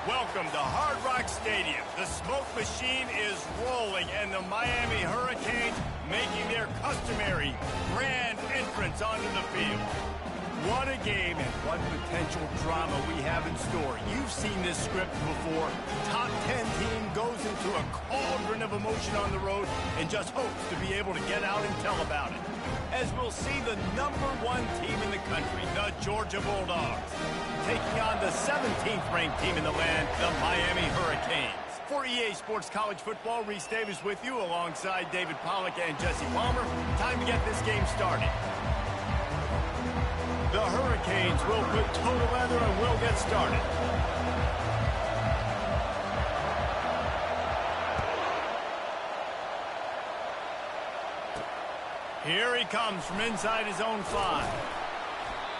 Welcome to Hard Rock Stadium. The smoke machine is rolling, and the Miami Hurricanes making their customary grand entrance onto the field. What a game and what potential drama we have in store. You've seen this script before. Top 10 team goes into a cauldron of emotion on the road and just hopes to be able to get out and tell about it. As we'll see the #1 team in the country, the Georgia Bulldogs, taking on the 17th ranked team in the land, the Miami Hurricanes. For EA Sports College Football, Reese Davis with you alongside David Pollack and Jesse Palmer. Time to get this game started. The Hurricanes will put total leather and will get started. Here he comes from inside his own 5.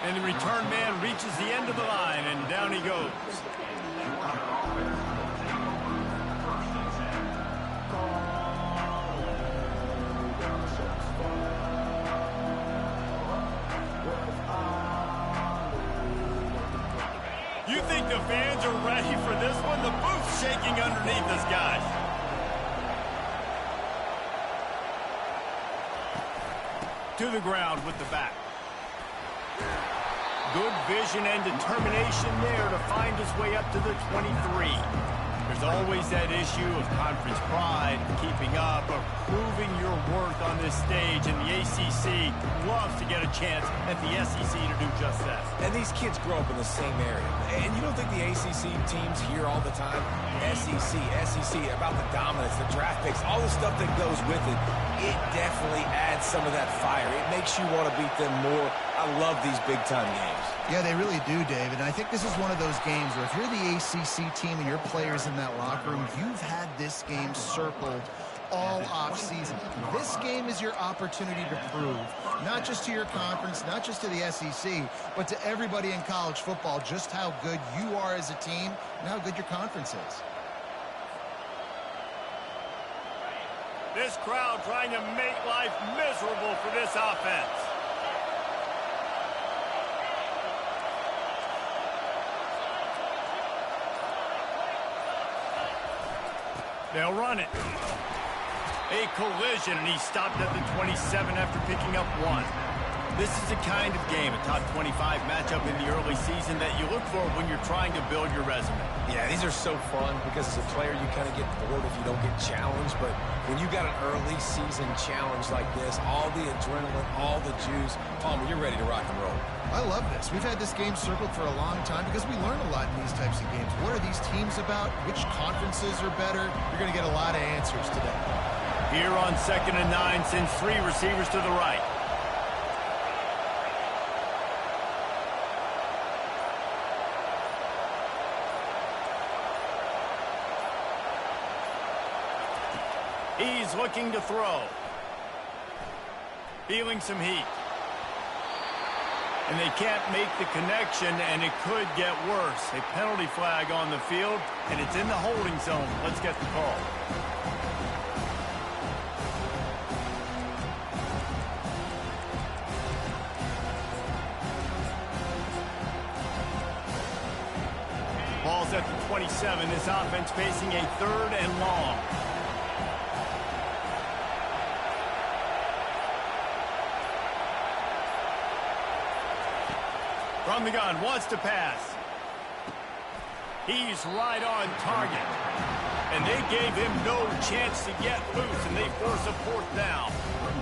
And the return man reaches the end of the line, and down he goes. You think the fans are ready for this one? The booth's shaking underneath us, guys. To the ground with the back. Good vision and determination there to find his way up to the 23. There's always that issue of conference pride, keeping up, or proving your worth on this stage, and the ACC loves to get a chance at the SEC to do just that. And these kids grow up in the same area. And you don't think the ACC teams hear all the time? SEC, about the dominance, the draft picks, all the stuff that goes with it. It definitely adds some of that fire. It makes you want to beat them more. I love these big-time games. Yeah, they really do, David. And I think this is one of those games where if you're the ACC team and your players in that locker room, you've had this game circled all offseason. This game is your opportunity to prove, not just to your conference, not just to the SEC, but to everybody in college football, just how good you are as a team and how good your conference is. This crowd trying to make life miserable for this offense. They'll run it. A collision, and he stopped at the 27 after picking up 1. This is the kind of game, a top 25 matchup in the early season, that you look for when you're trying to build your resume. Yeah, these are so fun because as a player you kind of get bored if you don't get challenged, but when you got an early season challenge like this, all the adrenaline, all the juice, Palmer, you're ready to rock and roll. I love this. We've had this game circled for a long time because we learn a lot in these types of games. What are these teams about? Which conferences are better? You're going to get a lot of answers today. Here on 2nd and 9, sends 3 receivers to the right. He's looking to throw. Feeling some heat. And they can't make the connection, and it could get worse. A penalty flag on the field, and it's in the holding zone. Let's get the call. Ball's at the 27. This offense facing a 3rd and long. From the gun, wants to pass. He's right on target. And they gave him no chance to get loose, and they force a 4th down.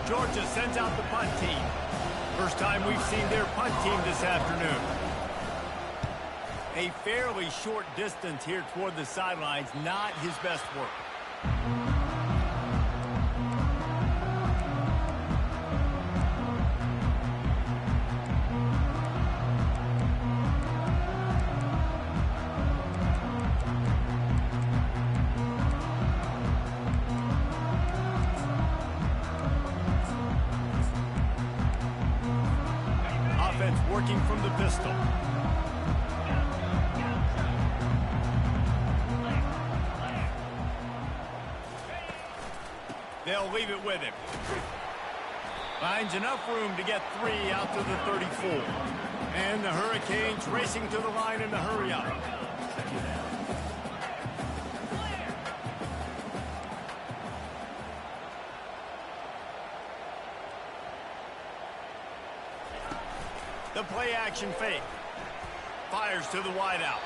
Georgia sends out the punt team. First time we've seen their punt team this afternoon. A fairly short distance here toward the sidelines, not his best work. Working from the pistol. They'll leave it with him. Finds enough room to get 3 out to the 34. And the Hurricanes racing to the line in a hurry up. play-action fake. Fires to the wideout.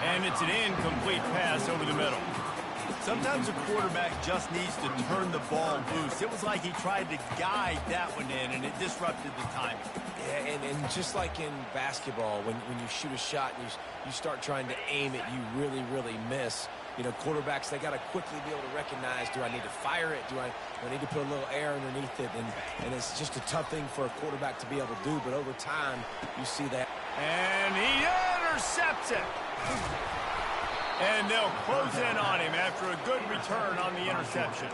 And it's an incomplete pass over the middle. Sometimes a quarterback just needs to turn the ball loose. It was like he tried to guide that one in, and it disrupted the timing. Yeah, and just like in basketball, when you shoot a shot and you start trying to aim it, you really, really miss. You know, quarterbacks, they got to quickly be able to recognize, do I need to fire it? Do I need to put a little air underneath it? And it's just a tough thing for a quarterback to be able to do, but over time, you see that. And he intercepts it. And they'll close in on him after a good return on the interception.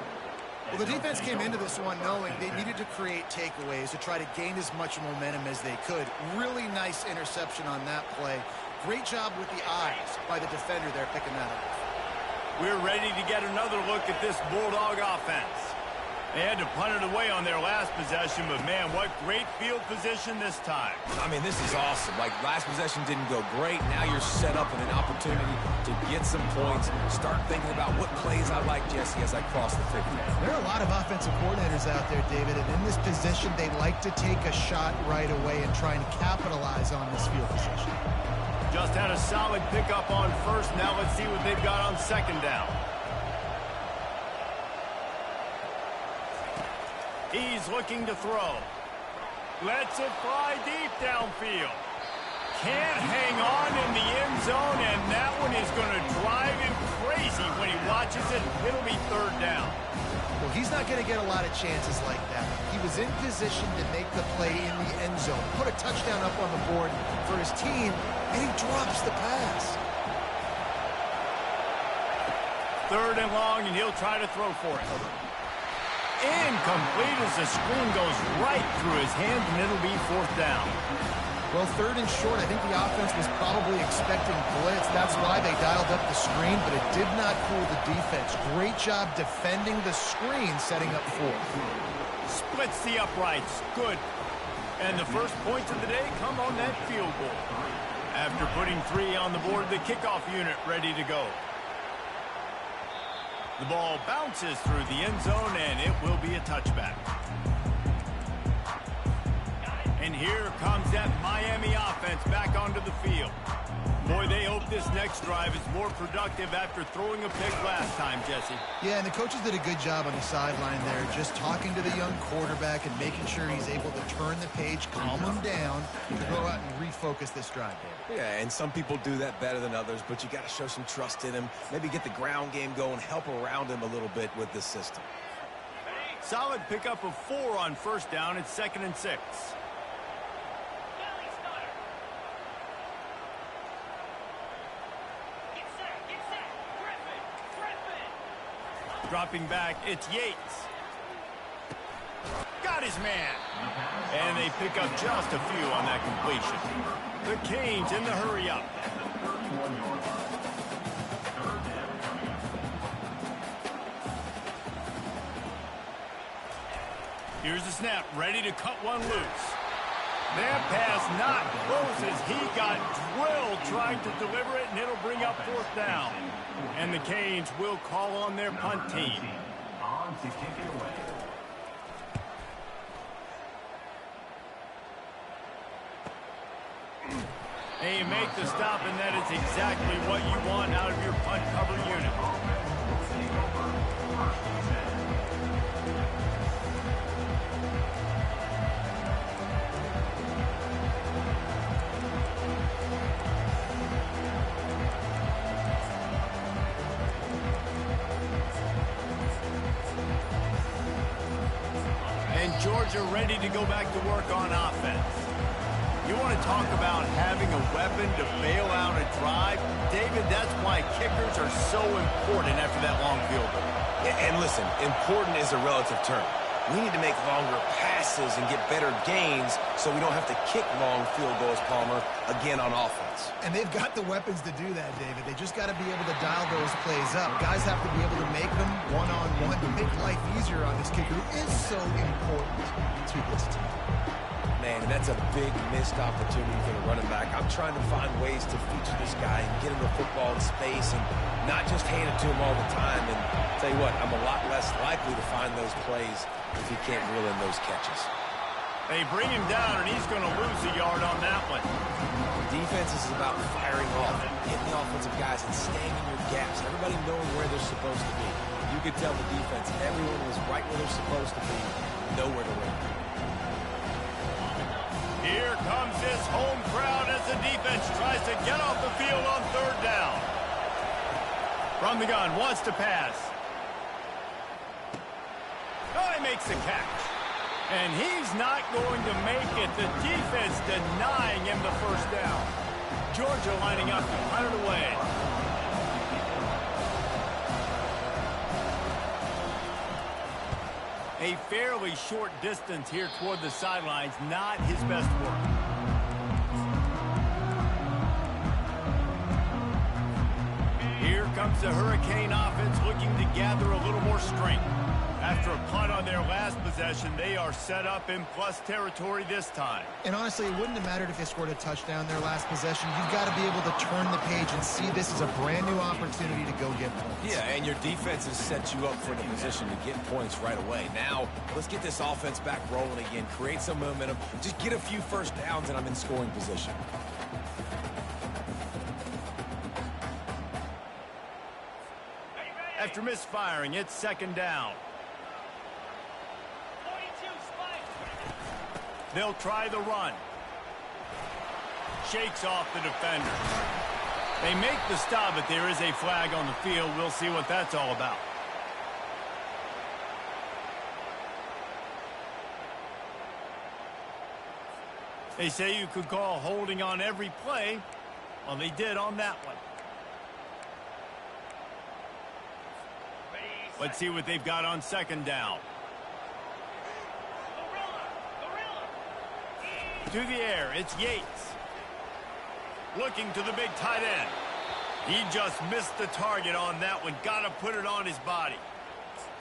Well, the defense came into this one knowing they needed to create takeaways to try to gain as much momentum as they could. Really nice interception on that play. Great job with the eyes by the defender there picking that up. We're ready to get another look at this Bulldog offense. They had to punt it away on their last possession, but man, what great field position this time. I mean, this is awesome. Like, last possession didn't go great. Now you're set up with an opportunity to get some points. Start thinking about what plays I like, Jesse, as I cross the 50. There are a lot of offensive coordinators out there, David, and in this position, they like to take a shot right away and try and capitalize on this field position. Just had a solid pickup on first. Now let's see what they've got on second down. He's looking to throw. Lets it fly deep downfield. Can't hang on in the end zone, and that one is going to drive him crazy when he watches it. It'll be third down. Well, he's not going to get a lot of chances like that. He was in position to make the play in the end zone, put a touchdown up on the board for his team, and he drops the pass. Third and long, and he'll try to throw for it. Incomplete as the screen goes right through his hands, and it'll be fourth down. Well, third and short, I think the offense was probably expecting blitz. That's why they dialed up the screen, but it did not fool the defense. Great job defending the screen, setting up fourth. Splits the uprights. Good. And the first points of the day come on that field goal. After putting 3 on the board, the kickoff unit ready to go. The ball bounces through the end zone, and it will be a touchback. And here comes that Miami offense back onto the field. Boy, they hope this next drive is more productive after throwing a pick last time, Jesse. Yeah, and the coaches did a good job on the sideline there, just talking to the young quarterback and making sure he's able to turn the page, calm him down, to go out and refocus this drive, David. Yeah, and some people do that better than others, but you got to show some trust in him. Maybe get the ground game going, help around him a little bit with this system. Solid pickup of 4 on first down. It's 2nd and 6. Dropping back, it's Yates. Got his man. And they pick up just a few on that completion. The Canes in the hurry-up. Here's the snap, ready to cut one loose. That pass not close as he got drilled trying to deliver it, and it'll bring up fourth down. And the Canes will call on their punt team. On to kick it away. And you make the stop, and that is exactly what you want out of your punt cover unit. And Georgia ready to go back to work on offense. You want to talk about having a weapon to bail out a drive? David, that's why kickers are so important after that long field goal. Yeah, and listen, important is a relative term. We need to make longer passes and get better gains so we don't have to kick long field goals, Palmer, again on offense. And they've got the weapons to do that, David. They just got to be able to dial those plays up. Guys have to be able to make them one-on-one to make life easier on this kicker, who is so important to this team. Man, and that's a big missed opportunity for the running back. I'm trying to find ways to feature this guy and get him the football in space and not just hand it to him all the time. And tell you what, I'm a lot less likely to find those plays if he can't reel in those catches. They bring him down, and he's going to lose a yard on that one. Defense is about firing off, hitting the offensive guys, and staying in your gaps. Everybody knowing where they're supposed to be. You could tell the defense, everyone was right where they're supposed to be, nowhere to run. Here comes this home crowd as the defense tries to get off the field on third down. From the gun, wants to pass. Oh, he makes the catch. And he's not going to make it. The defense denying him the first down. Georgia lining up to punt it away. A fairly short distance here toward the sidelines, not his best work. Here comes the Hurricane offense looking to gather a little more strength. After a punt on their last possession, they are set up in plus territory this time. And honestly, it wouldn't have mattered if they scored a touchdown their last possession. You've got to be able to turn the page and see this as a brand new opportunity to go get points. Yeah, and your defense has set you up for the position to get points right away. Now, let's get this offense back rolling again, create some momentum, just get a few first downs, and I'm in scoring position. After misfiring, it's second down. They'll try the run. Shakes off the defender. They make the stop, but there is a flag on the field. We'll see what that's all about. They say you could call holding on every play. Well, they did on that one. Let's see what they've got on second down. To the air, it's Yates. Looking to the big tight end. He just missed the target on that one. Got to put it on his body.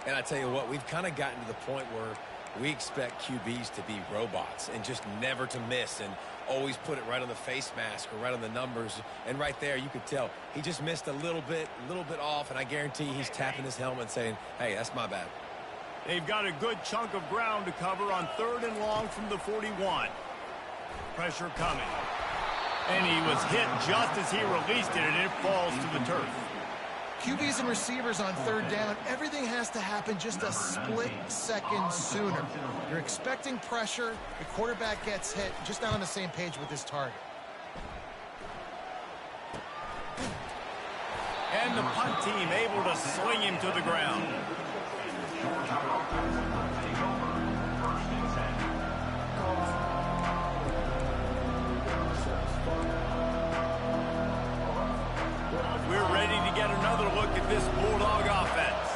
And I tell you what, we've kind of gotten to the point where we expect QBs to be robots and just never to miss and always put it right on the face mask or right on the numbers. And right there, you could tell he just missed a little bit off, and I guarantee he's tapping his helmet saying, hey, that's my bad. They've got a good chunk of ground to cover on third and long from the 41. Pressure coming. And he was hit just as he released it, and it falls to the turf. QBs and receivers on third down, everything has to happen just a split second sooner. You're expecting pressure, the quarterback gets hit, just not on the same page with his target. And the punt team able to sling him to the ground. We're ready to get another look at this Bulldog offense.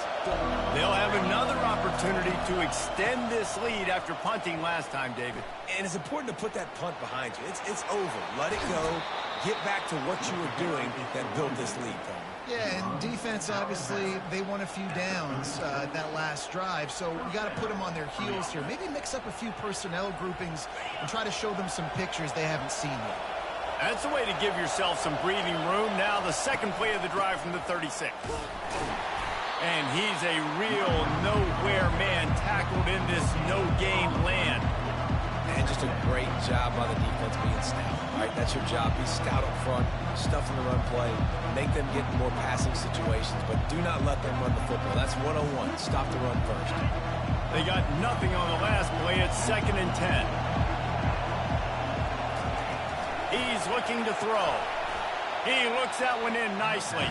They'll have another opportunity to extend this lead after punting last time, David. And it's important to put that punt behind you. It's over. Let it go. Get back to what you were doing that built this lead, Tom. Yeah, and defense, obviously, they won a few downs that last drive, so you got to put them on their heels here. Maybe mix up a few personnel groupings and try to show them some pictures they haven't seen yet. That's the way to give yourself some breathing room. Now the second play of the drive from the 36. And he's a real nowhere man tackled in this no-gain land. And just a great job by the defense being stout. All right, that's your job. Be stout up front, stuff in the run play, make them get in more passing situations, but do not let them run the football. That's 101. Stop the run first. They got nothing on the last play. It's 2nd and 10. He's looking to throw. He looks that one in nicely.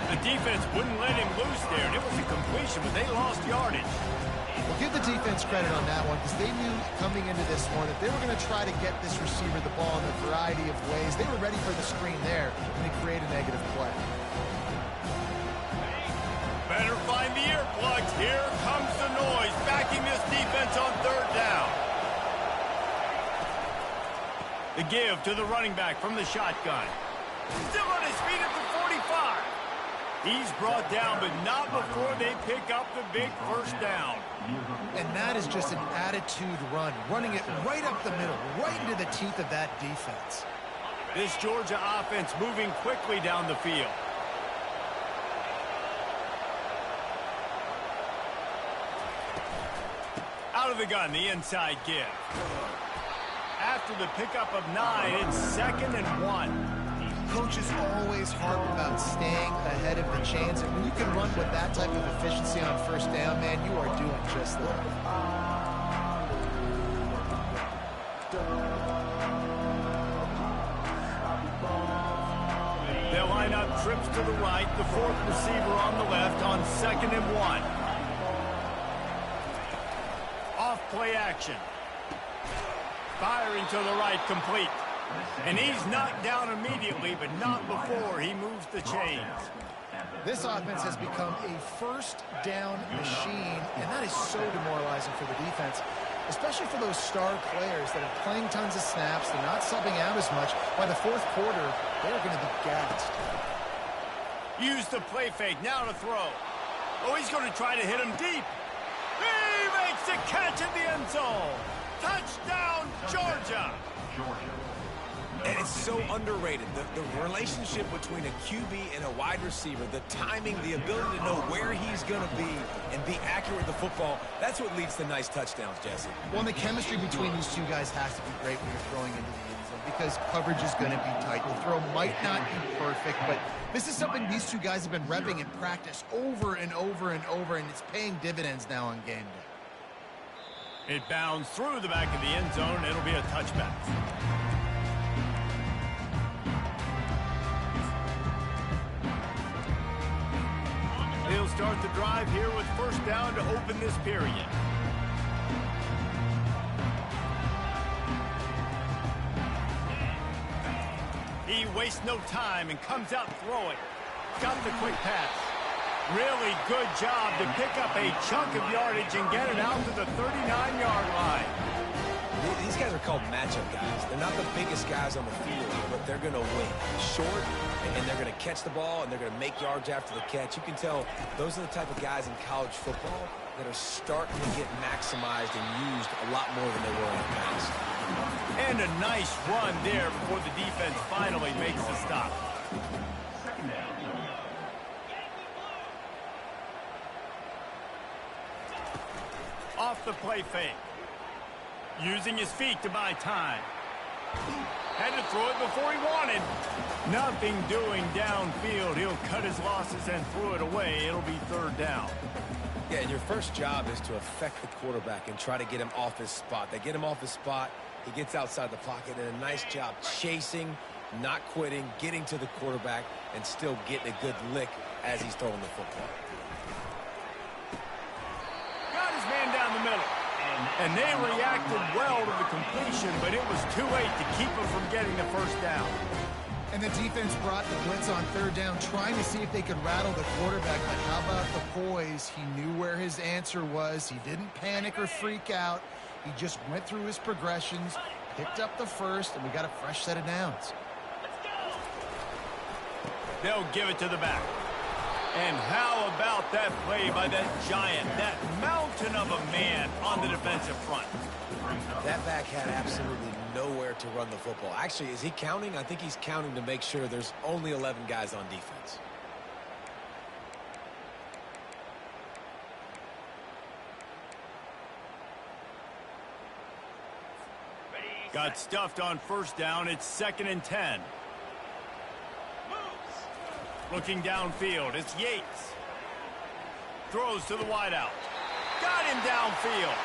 The defense wouldn't let him loose there, and it was a completion, but they lost yardage. Well, give the defense credit on that one, because they knew coming into this one that they were going to try to get this receiver the ball in a variety of ways. They were ready for the screen there, and they create a negative play. Better find the earplugs. Here comes the noise, backing this defense on third down. The give to the running back from the shotgun. Still on his feet at the 45. He's brought down, but not before they pick up the big first down. And that is just an attitude run, running it right up the middle, right into the teeth of that defense. This Georgia offense moving quickly down the field. Out of the gun, the inside give. After the pickup of 9, it's 2nd and 1. Coaches always harp about staying ahead of the chains, and when you can run with that type of efficiency on first down, man, you are doing just that. They'll line up trips to the right, the 4th receiver on the left on 2nd and 1. Off play action. Firing to the right, complete. And he's knocked down immediately, but not before he moves the chains. This offense has become a first down machine, and that is so demoralizing for the defense, especially for those star players that are playing tons of snaps. They're not subbing out as much. By the 4th quarter, they're going to be gassed. Use the play fake, now to throw. Oh, he's going to try to hit him deep. He makes the catch in the end zone. Touchdown, Georgia. And it's so underrated. The relationship between a QB and a wide receiver, the timing, the ability to know where he's going to be and be accurate with the football, that's what leads to nice touchdowns, Jesse. Well, and the chemistry between these two guys has to be great when you're throwing into the end zone because coverage is going to be tight. The throw might not be perfect, but this is something these two guys have been repping in practice over and over and over, and it's paying dividends now on game day. It bounds through the back of the end zone. It'll be a touchback. He'll start the drive here with first down to open this period. He wastes no time and comes out throwing. Got the quick pass. Really good job to pick up a chunk of yardage and get it out to the 39-yard line. These guys are called matchup guys. They're not the biggest guys on the field, but they're going to win. Short, and they're going to catch the ball, and they're going to make yards after the catch. You can tell those are the type of guys in college football that are starting to get maximized and used a lot more than they were in the past. And a nice run there before the defense finally makes the stop. Off the play fake. Using his feet to buy time. Had to throw it before he wanted. Nothing doing downfield. He'll cut his losses and throw it away. It'll be 3rd down. Yeah, and your first job is to affect the quarterback and try to get him off his spot. They get him off his spot. He gets outside the pocket, and a nice job chasing, not quitting, getting to the quarterback, and still getting a good lick as he's throwing the football. Got his man down the middle. And they reacted well to the completion, but it was too late to keep him from getting the first down. And the defense brought the blitz on 3rd down, trying to see if they could rattle the quarterback. But how about the poise? He knew where his answer was. He didn't panic or freak out. He just went through his progressions, picked up the first, and we got a fresh set of downs. They'll give it to the back. And how about that play by that giant, that mountain of a man on the defensive front? That back had absolutely nowhere to run the football. Actually, is he counting? I think he's counting to make sure there's only 11 guys on defense. Got stuffed on first down. It's 2nd and 10. Looking downfield, it's Yates. Throws to the wideout. Got him downfield.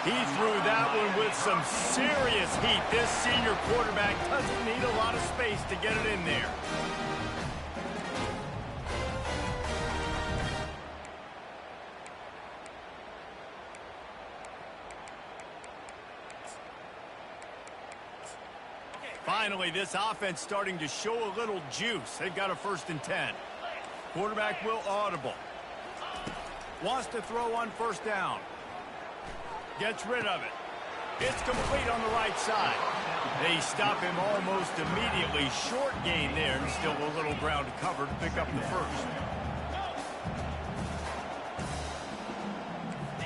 He threw that one with some serious heat. This senior quarterback doesn't need a lot of space to get it in there. Finally, this offense starting to show a little juice. They've got a 1st and 10. Quarterback will audible. Wants to throw on first down. Gets rid of it. It's complete on the right side. They stop him almost immediately. Short gain there, and still a little ground to cover to pick up the first.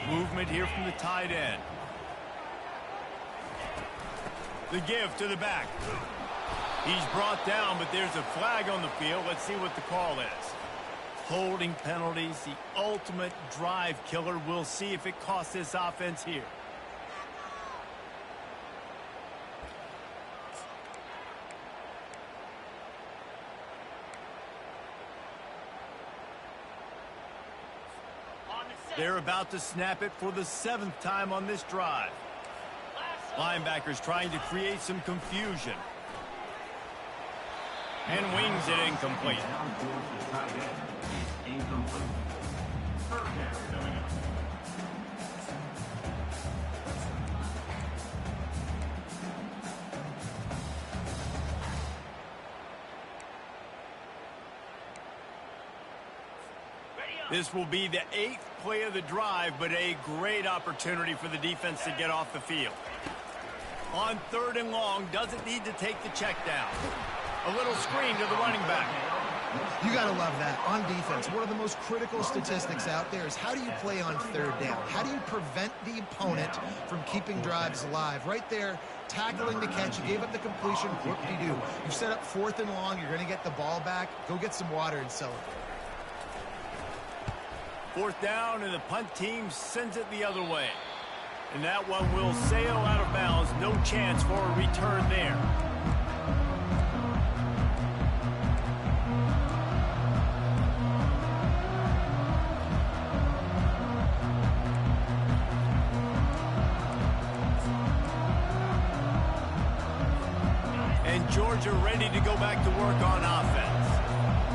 Movement here from the tight end. The give to the back. He's brought down, but there's a flag on the field. Let's see what the call is. Holding penalties, the ultimate drive killer. We'll see if it costs this offense here. They're about to snap it for the 7th time on this drive. Linebackers trying to create some confusion. And wings it incomplete. This will be the 8th play of the drive, but a great opportunity for the defense to get off the field. On 3rd and long, doesn't need to take the check down. A little screen to the running back. You got to love that. On defense, one of the most critical statistics out there is how do you play on 3rd down? How do you prevent the opponent from keeping drives alive? Right there, tackling the catch. You gave up the completion. Whoop-de-doo. You set up 4th and long. You're going to get the ball back. Go get some water and celebrate. 4th down, and the punt team sends it the other way. And that one will sail out of bounds. No chance for a return there. And Georgia ready to go back to work on offense.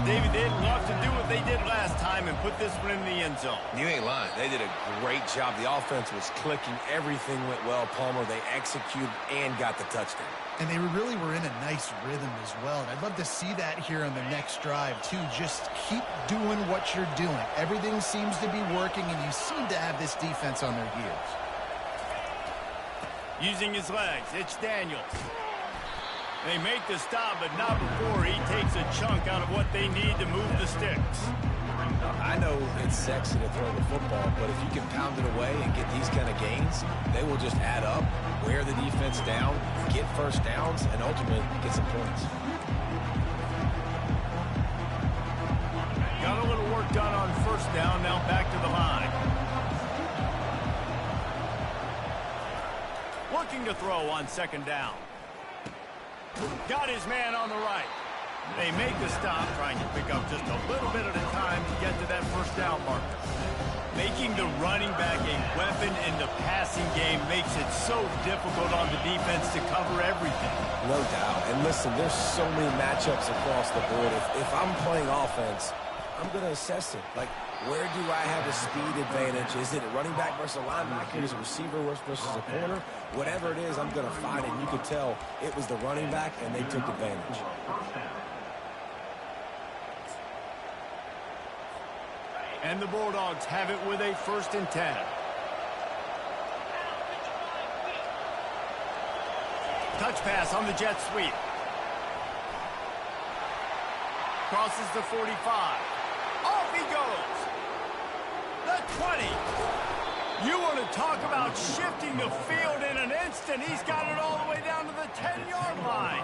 David, they'd love to do what they did last time and put this one in the end zone. You ain't lying. They did a great job. The offense was clicking. Everything went well, Palmer. They executed and got the touchdown. And they really were in a nice rhythm as well. And I'd love to see that here on the next drive, too. Just keep doing what you're doing. Everything seems to be working, and you seem to have this defense on their heels. Using his legs, it's Daniels. They make the stop, but not before he takes a chunk out of what they need to move the sticks. I know it's sexy to throw the football, but if you can pound it away and get these kind of gains, they will just add up, wear the defense down, get first downs, and ultimately get some points. Got a little work done on 1st down, now back to the line. Looking to throw on 2nd down. Got his man on the right. They make the stop, trying to pick up just a little bit at a time to get to that 1st down marker. Making the running back a weapon in the passing game makes it so difficult on the defense to cover everything. No doubt. And listen, there's so many matchups across the board. If I'm playing offense, I'm going to assess it. Like, where do I have a speed advantage? Is it a running back versus a linebacker? Is it a receiver versus a corner? Whatever it is, I'm going to find it. You could tell it was the running back, and they took advantage. And the Bulldogs have it with a 1st and 10. Touch pass on the jet sweep. Crosses the 45. Off he goes. The 20. You want to talk about shifting the field in an instant. He's got it all the way down to the 10-yard line.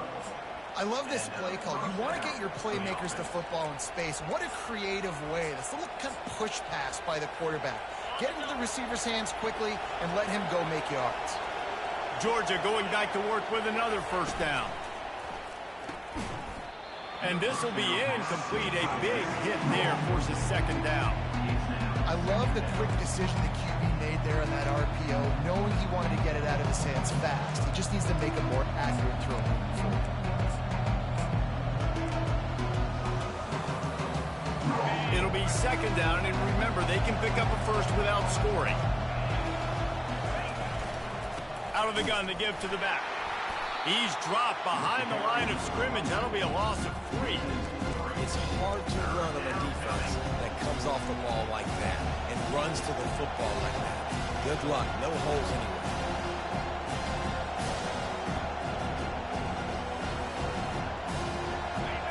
I love this play call. You want to get your playmakers the football in space. What a creative way. This little kind of push pass by the quarterback. Get into the receiver's hands quickly and let him go make yards. Georgia going back to work with another 1st down. And this will be incomplete. A big hit there forces 2nd down. I love the quick decision the QB made there on that RPO, knowing he wanted to get it out of his hands fast. He just needs to make a more accurate throw moving forward. It'll be 2nd down, and remember, they can pick up a 1st without scoring. Out of the gun to give to the back. He's dropped behind the line of scrimmage. That'll be a loss of 3. It's hard to run on a defense that comes off the ball like that and runs to the football like that. Good luck. No holes anywhere.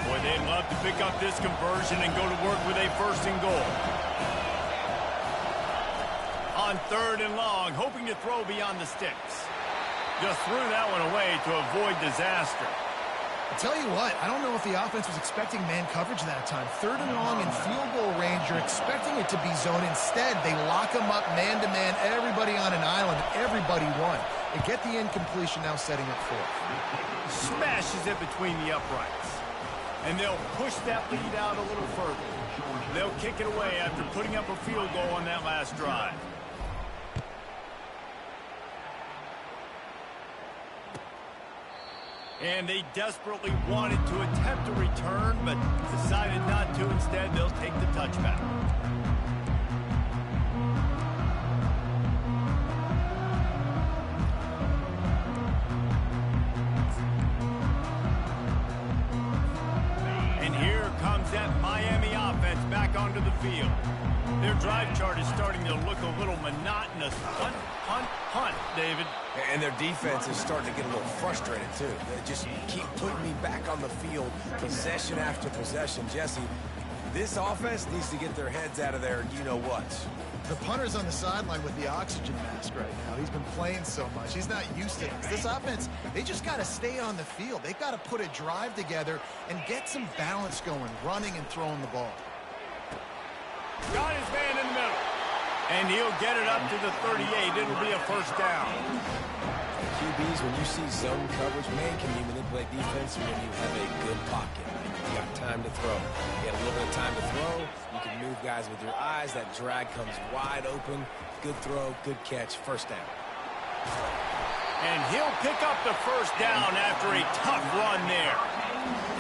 Boy, they'd love to pick up this conversion and go to work with a 1st and goal. On 3rd and long, hoping to throw beyond the sticks. Just threw that one away to avoid disaster. I'll tell you what, I don't know if the offense was expecting man coverage that time. 3rd and long in field goal range, you're expecting it to be zone. Instead, they lock them up man-to-man, everybody on an island, everybody won. They get the incompletion, now setting up 4th. Smashes it between the uprights. And they'll push that lead out a little further. They'll kick it away after putting up a field goal on that last drive. And they desperately wanted to attempt a return, but decided not to. Instead, they'll take the touchback. And here comes that Miami offense back onto the field. Their drive chart is starting to look a little monotonous. Punt, punt, punt, David. And their defense is starting to get a little frustrated, too. They just keep putting me back on the field, possession after possession. Jesse, this offense needs to get their heads out of there, you-know-what. The punter's on the sideline with the oxygen mask right now. He's been playing so much. He's not used to this. This offense, they just got to stay on the field. They've got to put a drive together and get some balance going, running and throwing the ball. Got his man in the middle. And he'll get it up to the 38. It'll be a first down. QBs, when you see zone coverage, man, can you manipulate defense when you have a good pocket? You got time to throw. You got a little bit of time to throw. You can move guys with your eyes. That drag comes wide open. Good throw, good catch, first down. And he'll pick up the first down after a tough run there.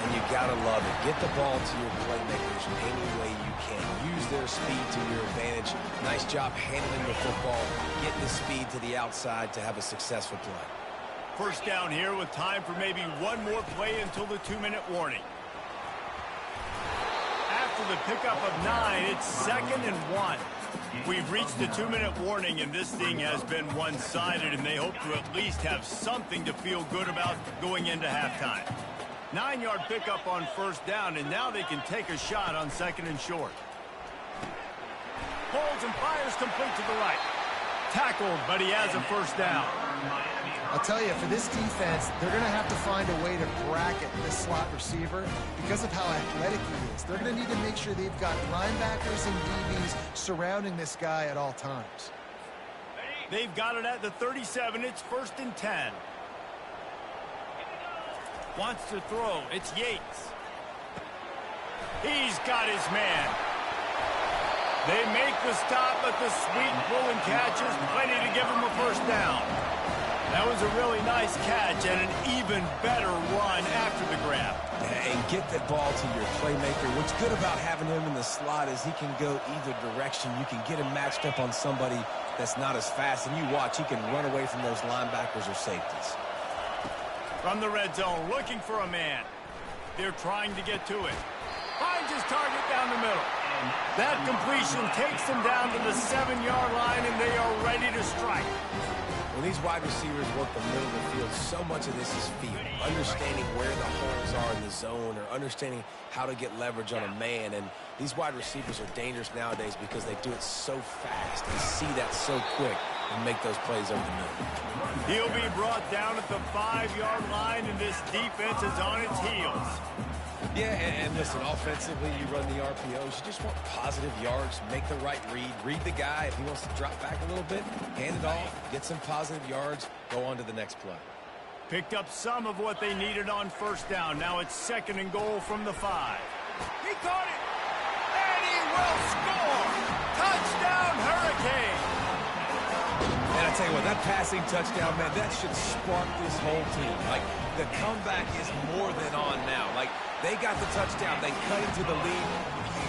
And you gotta love it. Get the ball to your playmakers any way you can. Use their speed to your advantage. Nice job handling the football. Get the speed to the outside to have a successful play. First down here with time for maybe one more play until the 2-minute warning. After the pickup of 9, it's 2nd and 1. We've reached the 2-minute warning, and this thing has been one-sided, and they hope to at least have something to feel good about going into halftime. 9-yard pickup on first down, and now they can take a shot on 2nd and short. Holds and fires complete to the right. Tackled, but he has a first down. I'll tell you, for this defense, they're going to have to find a way to bracket this slot receiver because of how athletic he is. They're going to need to make sure they've got linebackers and DBs surrounding this guy at all times. They've got it at the 37. It's 1st and 10. Wants to throw. It's Yates. He's got his man. They make the stop, but the sweet pull and catch is plenty to give him a first down. That was a really nice catch and an even better run after the grab. And get that ball to your playmaker. What's good about having him in the slot is he can go either direction. You can get him matched up on somebody that's not as fast, and you watch, he can run away from those linebackers or safeties. From the red zone, looking for a man. They're trying to get to it. Finds his target down the middle. That completion takes them down to the 7-yard line, and they are ready to strike. When these wide receivers work the middle of the field, so much of this is feel. Understanding where the holes are in the zone or understanding how to get leverage on a man. And these wide receivers are dangerous nowadays because they do it so fast and see that so quick and make those plays over the middle. He'll be brought down at the 5-yard line, and this defense is on its heels. Yeah, and listen, offensively, you run the RPOs. You just want positive yards, make the right read the guy. If he wants to drop back a little bit, hand it off, get some positive yards, go on to the next play. Picked up some of what they needed on first down. Now it's 2nd and goal from the 5. He caught it, and he will score. Touchdown, Hurricane. And I tell you what, that passing touchdown, man, that should spark this whole team. Like, the comeback is more than on now. Like, they got the touchdown. They cut into the lead.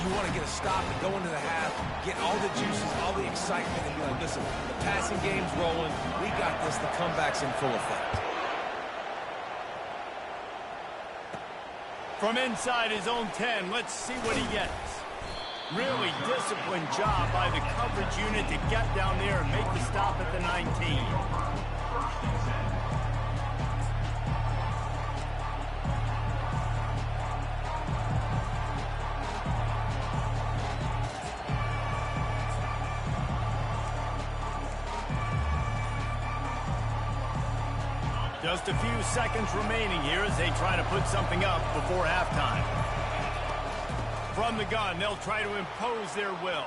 You want to get a stop and go into the half, get all the juices, all the excitement, and be like, listen, the passing game's rolling. We got this. The comeback's in full effect. From inside his own 10, let's see what he gets. Really disciplined job by the coverage unit to get down there and make the stop at the 19. Just a few seconds remaining here as they try to put something up before halftime. From the gun, they'll try to impose their will.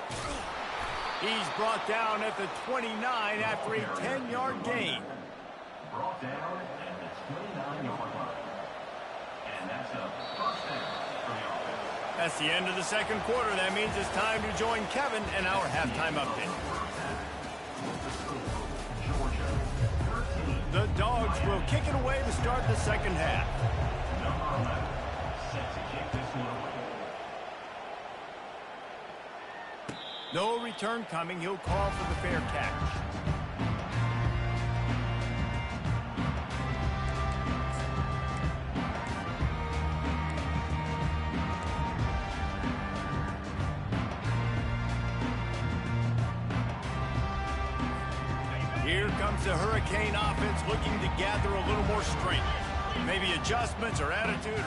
He's brought down at the 29 after a 10-yard gain. Brought down at the 29-yard line. And that's a first down. That's the end of the second quarter. That means it's time to join Kevin in our halftime update. The Dogs will kick it away to start the second half. Number 11, set to kick this one away. No return coming. He'll call for the fair catch. Here comes the Hurricane offense looking to gather a little more strength. Maybe adjustments or attitude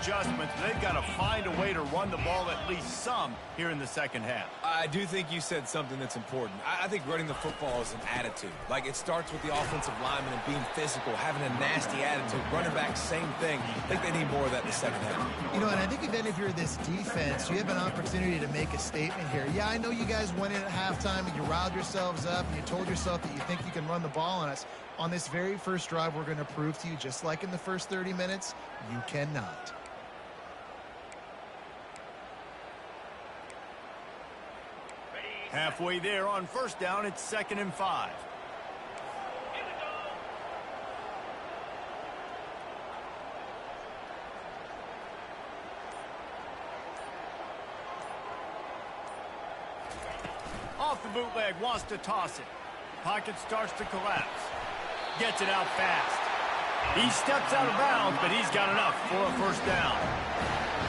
adjustments. They've got to find a way to run the ball at least some here in the second half. I do think you said something that's important. I think running the football is an attitude. Like, it starts with the offensive lineman and being physical, having a nasty attitude. Running back, same thing. I think they need more of that in the second half. You know, and I think if you're this defense, you have an opportunity to make a statement here. Yeah, I know you guys went in at halftime and you riled yourselves up and you told yourself that you think you can run the ball on us. On this very first drive, we're going to prove to you, just like in the first 30 minutes, you cannot. Halfway there on first down, it's 2nd and 5. Off the bootleg, wants to toss it. Pocket starts to collapse. Gets it out fast. He steps out of bounds, but he's got enough for a first down.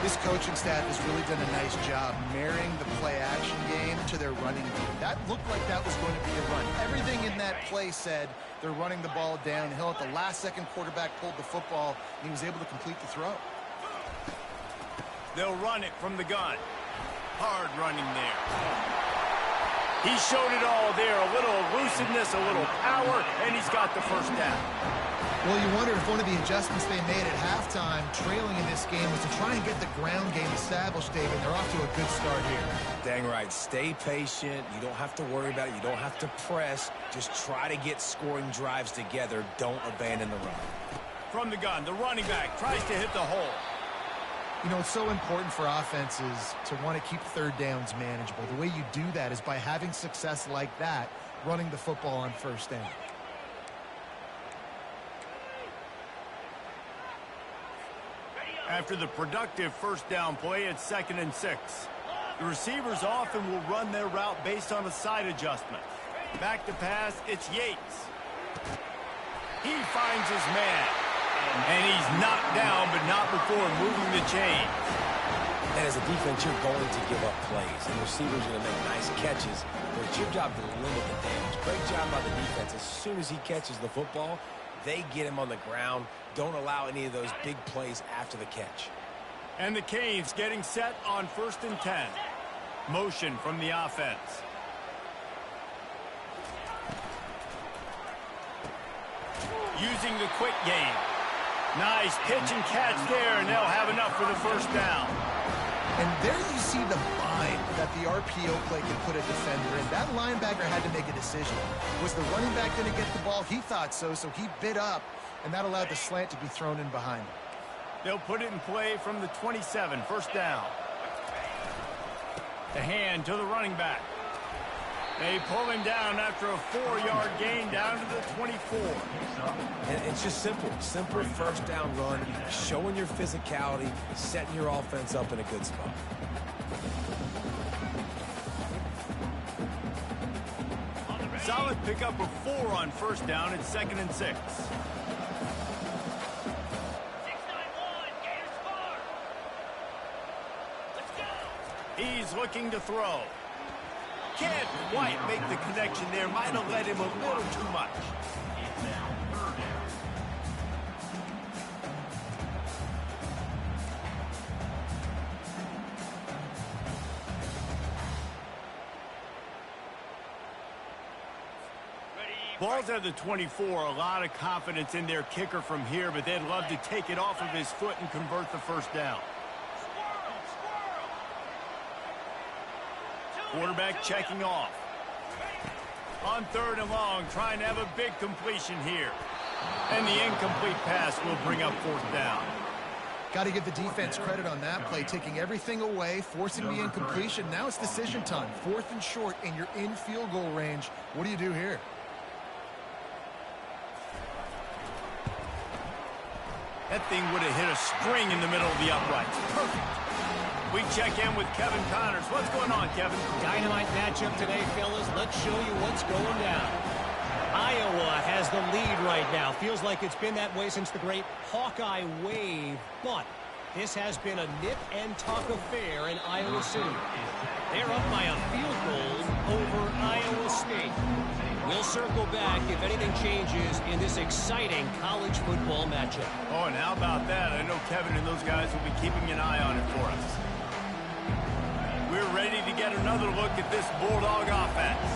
This coaching staff has really done a nice job marrying the play-action game to their running game. That looked like that was going to be a run. Everything in that play said they're running the ball downhill. At the last second, quarterback pulled the football, and he was able to complete the throw. They'll run it from the gun. Hard running there. He showed it all there. A little elusiveness, a little power, and he's got the first down. Well, you wonder if one of the adjustments they made at halftime, trailing in this game, was to try and get the ground game established, David. They're off to a good start here. Dang right. Stay patient. You don't have to worry about it. You don't have to press. Just try to get scoring drives together. Don't abandon the run. From the gun, the running back tries to hit the hole. You know, it's so important for offenses to want to keep third downs manageable. The way you do that is by having success like that, running the football on first down. After the productive first down play, it's 2nd and 6. The receivers often will run their route based on a side adjustment. Back to pass, it's Yates. He finds his man. And he's knocked down, but not before moving the chain. And as a defense, you're going to give up plays. And receivers are going to make nice catches. But it's your job to limit the damage. Great job by the defense. As soon as he catches the football, they get him on the ground. Don't allow any of those big plays after the catch. And the Canes getting set on 1st and 10. Motion from the offense. Using the quick game. Nice pitch and catch there, and they'll have enough for the first down. And there you see the bind that the RPO play can put a defender in. That linebacker had to make a decision. Was the running back going to get the ball? He thought so, so he bit up, and that allowed the slant to be thrown in behind him. They'll put it in play from the 27, first down. The hand to the running back. They pull him down after a 4-yard gain down to the 24. And it's just simple. Simple first down run, showing your physicality, setting your offense up in a good spot. Solid pickup of 4 on first down. It's 2nd and 6. He's looking to throw. Can't quite make the connection there. Might have led him a little too much. Ball's at the 24. A lot of confidence in their kicker from here, but they'd love to take it off of his foot and convert the first down. Quarterback checking off. On 3rd and long, trying to have a big completion here. And the incomplete pass will bring up 4th down. Got to give the defense credit on that play, taking everything away, forcing the incompletion. Now it's decision time. 4th and short, and you're in field goal range. What do you do here? That thing would have hit a string in the middle of the uprights. Perfect. We check in with Kevin Connors. What's going on, Kevin? Dynamite matchup today, fellas. Let's show you what's going down. Iowa has the lead right now. Feels like it's been that way since the great Hawkeye wave. But this has been a nip and tuck affair in Iowa City. They're up by a field goal over Iowa State. We'll circle back if anything changes in this exciting college football matchup. Oh, and how about that? I know Kevin and those guys will be keeping an eye on it for us. We're ready to get another look at this Bulldog offense.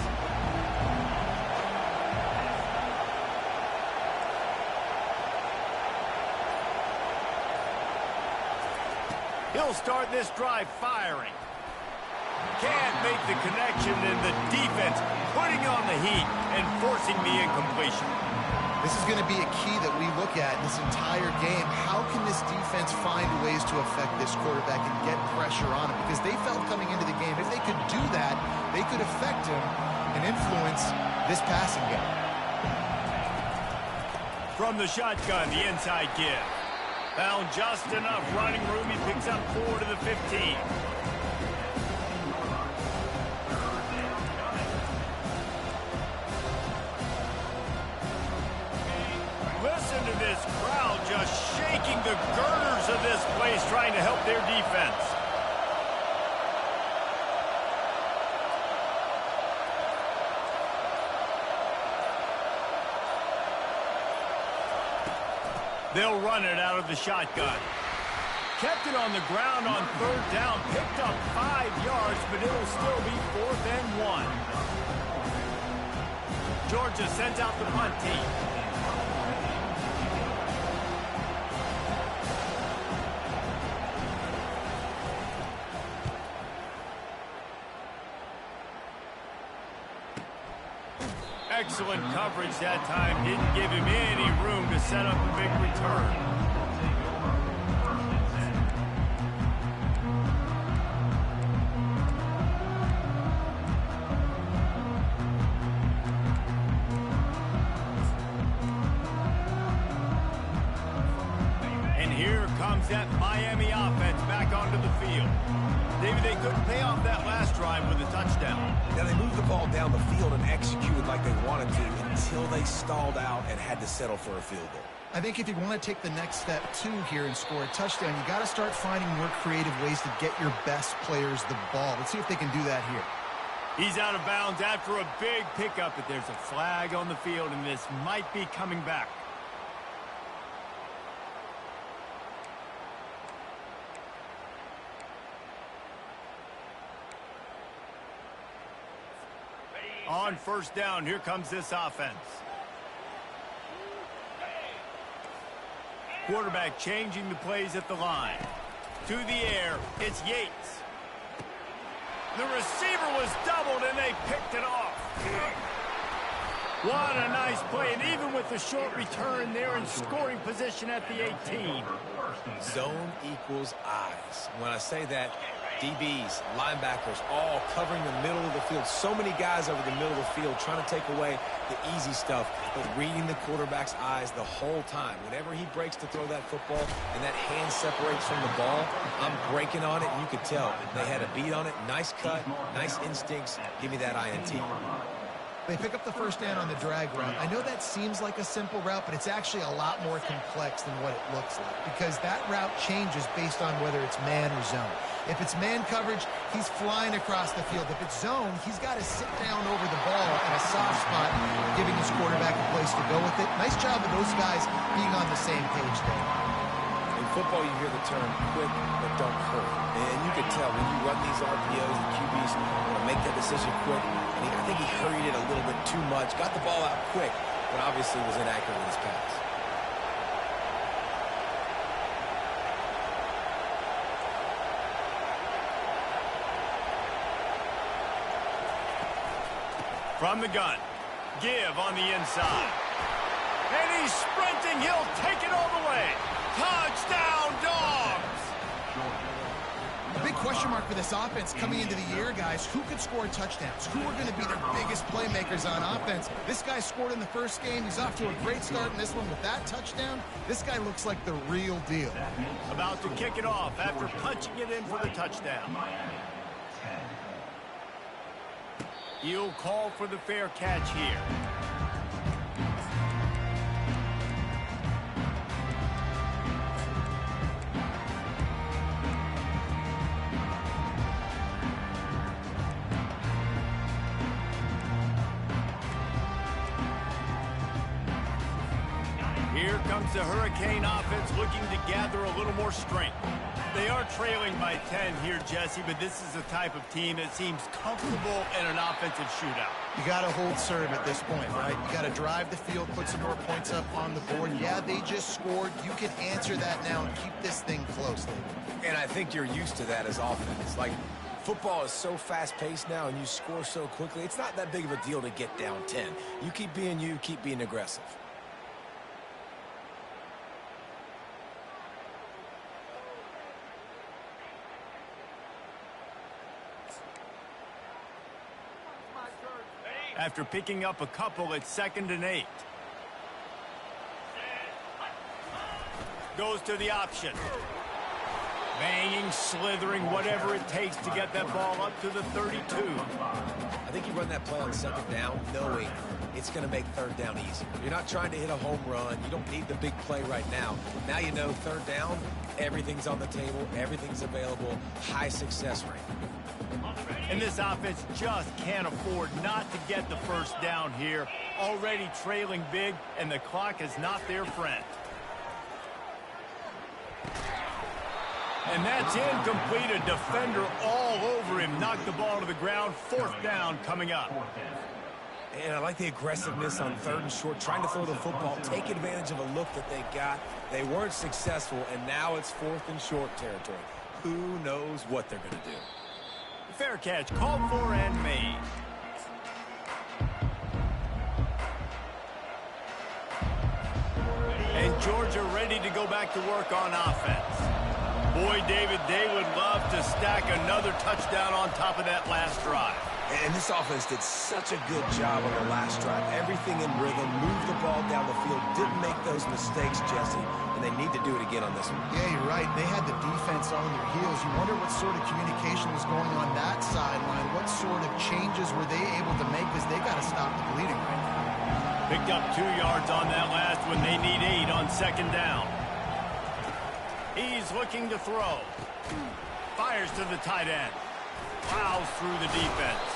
He'll start this drive firing. Can't make the connection, and the defense putting on the heat and forcing the incompletion. This is going to be a key that we look at this entire game. How can this defense find ways to affect this quarterback and get pressure on him? Because they felt coming into the game, if they could do that, they could affect him and influence this passing game. From the shotgun, the inside give. Found just enough running room. He picks up 4 to the 15. Listen to this crowd just shaking the girders of this place, trying to help their defense. They'll run it out of the shotgun. Kept it on the ground on 3rd down. Picked up 5 yards, but it'll still be 4th and 1. Georgia sends out the punt team. Excellent coverage that time. Didn't give him any room to set up a big return. And here comes that Miami offense back onto the field. David, they couldn't pay off that last drive with a touchdown. Now, they moved the ball down the field and executed like they wanted to until they stalled out and had to settle for a field goal. I think if you want to take the next step, too, here and score a touchdown, you got to start finding more creative ways to get your best players the ball. Let's see if they can do that here. He's out of bounds after a big pickup, but there's a flag on the field, and this might be coming back. On 1st down, here comes this offense. Quarterback changing the plays at the line. To the air, it's Yates. The receiver was doubled, and they picked it off. What a nice play, and even with the short return, they're in scoring position at the 18. Zone equals eyes. When I say that, DBs, linebackers, all covering the middle of the field. So many guys over the middle of the field trying to take away the easy stuff, but reading the quarterback's eyes the whole time. Whenever he breaks to throw that football and that hand separates from the ball, I'm breaking on it, and you could tell. They had a beat on it. Nice cut, nice instincts. Give me that INT. They pick up the 1st down on the drag route. I know that seems like a simple route, but it's actually a lot more complex than what it looks like, because that route changes based on whether it's man or zone. If it's man coverage, he's flying across the field. If it's zone, he's got to sit down over the ball in a soft spot, giving his quarterback a place to go with it. Nice job of those guys being on the same page there. In football, you hear the term quick but don't hurry. And you can tell when you run these RPOs, the QBs want to make that decision quick. And I think he hurried it a little bit too much. Got the ball out quick, but obviously was inaccurate with his pass. From the gun, give on the inside. And he's sprinting. He'll take it all the way. Touchdown, Dogs! A big question mark for this offense coming into the year, guys. Who could score touchdowns? Who are going to be their biggest playmakers on offense? This guy scored in the first game. He's off to a great start in this one with that touchdown. This guy looks like the real deal. About to kick it off after punching it in for the touchdown. He'll call for the fair catch here. Here comes the Hurricane offense looking to gather a little more strength. They are trailing by 10 here, Jesse, but this is the type of team that seems comfortable in an offensive shootout. You got to hold serve at this point, right? You got to drive the field, put some more points up on the board. Yeah, they just scored. You can answer that now and keep this thing close. And I think you're used to that as offense. Like, football is so fast-paced now and you score so quickly, it's not that big of a deal to get down 10. You keep being aggressive. After picking up a couple, it's 2nd and 8. Goes to the option. Banging, slithering, whatever it takes to get that ball up to the 32. I think you run that play on 2nd down knowing it's going to make 3rd down easier. You're not trying to hit a home run. You don't need the big play right now. Now you know 3rd down, everything's on the table, everything's available, high success rate. And this offense just can't afford not to get the first down here. Already trailing big, and the clock is not their friend. And that's incomplete. A defender all over him. Knocked the ball to the ground. 4th down coming up. And I like the aggressiveness on 3rd and short, trying to throw the football, take advantage of a look that they got. They weren't successful, and now it's 4th and short territory. Who knows what they're going to do? Fair catch called for and made. And Georgia ready to go back to work on offense. Boy, David, they would love to stack another touchdown on top of that last drive. And this offense did such a good job on the last drive. Everything in rhythm, moved the ball down the field, didn't make those mistakes, Jesse, and they need to do it again on this one. Yeah, you're right. They had the defense on their heels. You wonder what sort of communication was going on that sideline. What sort of changes were they able to make because they got to stop the bleeding right now. Picked up 2 yards on that last one. They need 8 on 2nd down. He's looking to throw. Fires to the tight end. Plows through the defense.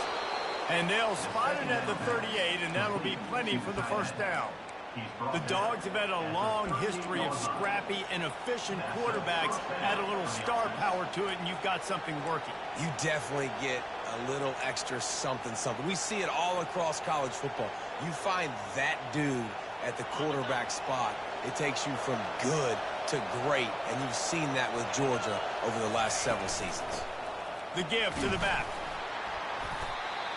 And they'll spot it at the 38, and that'll be plenty for the first down. The Dogs have had a long history of scrappy and efficient quarterbacks. Add a little star power to it, and you've got something working. You definitely get a little extra something. We see it all across college football. You find that dude at the quarterback spot, it takes you from good to great, and you've seen that with Georgia over the last several seasons. The give to the back.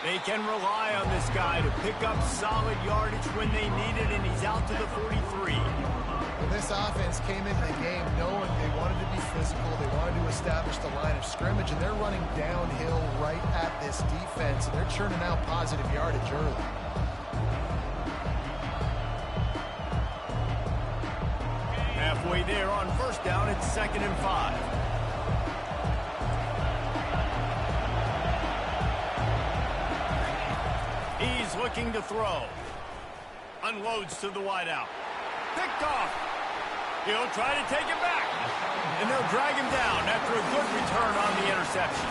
They can rely on this guy to pick up solid yardage when they need it, and he's out to the 43. Well, this offense came into the game knowing they wanted to be physical, they wanted to establish the line of scrimmage, and they're running downhill right at this defense, and they're churning out positive yardage early. Halfway there on 1st down, it's 2nd and 5. He's looking to throw. Unloads to the wideout. Picked off. He'll try to take it back. And they'll drag him down after a good return on the interception.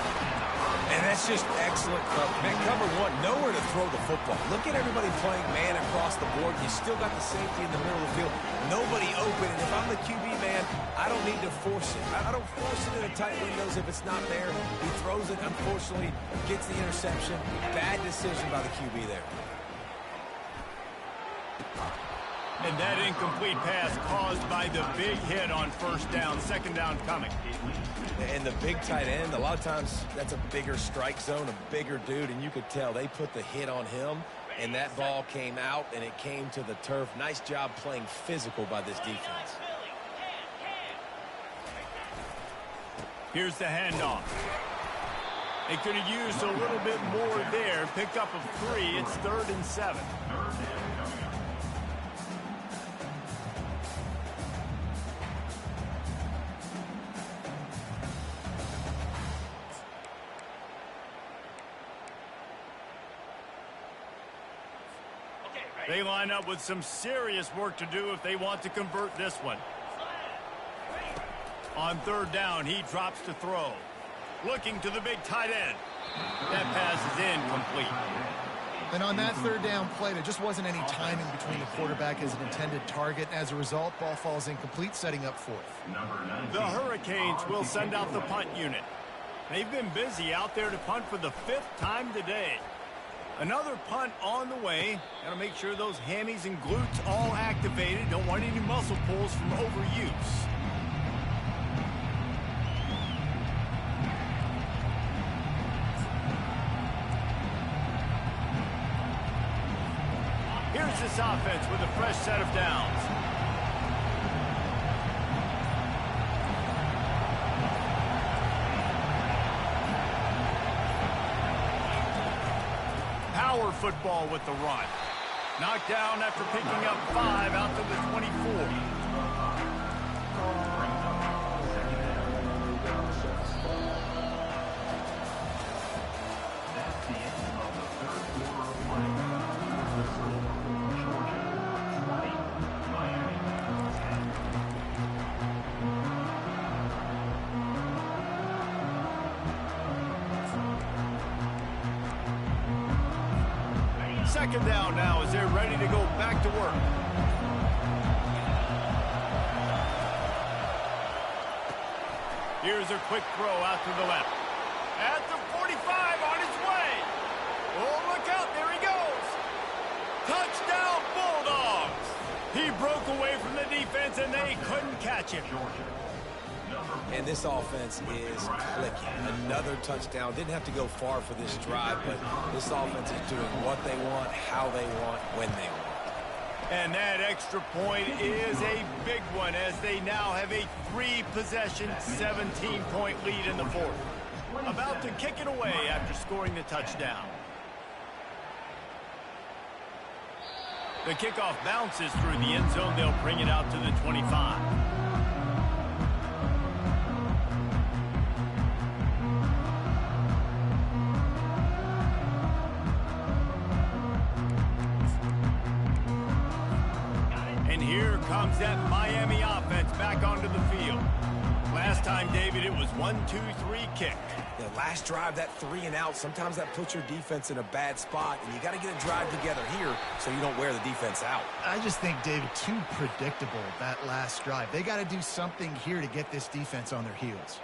And that's just excellent cover. Man, cover 1, nowhere to throw the football. Look at everybody playing man across the board. You still got the safety in the middle of the field. Nobody open. And if I'm the QB, man, I don't need to force it. I don't force it in the tight windows if it's not there. He throws it, unfortunately, gets the interception. Bad decision by the QB there. And that incomplete pass caused by the big hit on 1st down. 2nd down coming. And the big tight end, a lot of times that's a bigger strike zone, a bigger dude, and you could tell they put the hit on him, and that ball came out, and it came to the turf. Nice job playing physical by this defense. Here's the handoff. They could have used a little bit more there. Pick up of 3. It's 3rd and 7. They line up with some serious work to do if they want to convert this one. On 3rd down, he drops to throw. Looking to the big tight end. That pass is incomplete. And on that 3rd down play, there just wasn't any timing between the quarterback and his intended target. As a result, ball falls incomplete, setting up 4th. The Hurricanes will send out the punt unit. They've been busy out there to punt for the 5th time today. Another punt on the way. Got to make sure those hammies and glutes all activated. Don't want any muscle pulls from overuse. Here's this offense with a fresh set of downs. Power football with the run. Knocked down after picking up 5 out to the 24. That's the end of the 3rd quarter of play. The score, Georgia 20, Miami 10. Second down now as they're ready to go back to work. Here's a quick throw out to the left. At the 45 on his way. Oh, look out. There he goes. Touchdown, Bulldogs. He broke away from the defense, and they couldn't catch him. And this offense is clicking. Another touchdown. Didn't have to go far for this drive, but this offense is doing what they want, how they want, when they want. And that extra point is a big one as they now have a 3-possession, 17-point lead in the 4th. About to kick it away after scoring the touchdown. The kickoff bounces through the end zone. They'll bring it out to the 25. And here comes that Miami offense back onto the field. Last time, David, it was 1-2-3 kick. Yeah, last drive, that 3 and out, sometimes that puts your defense in a bad spot, and you got to get a drive together here so you don't wear the defense out. I just think, David, too predictable, that last drive. They got to do something here to get this defense on their heels.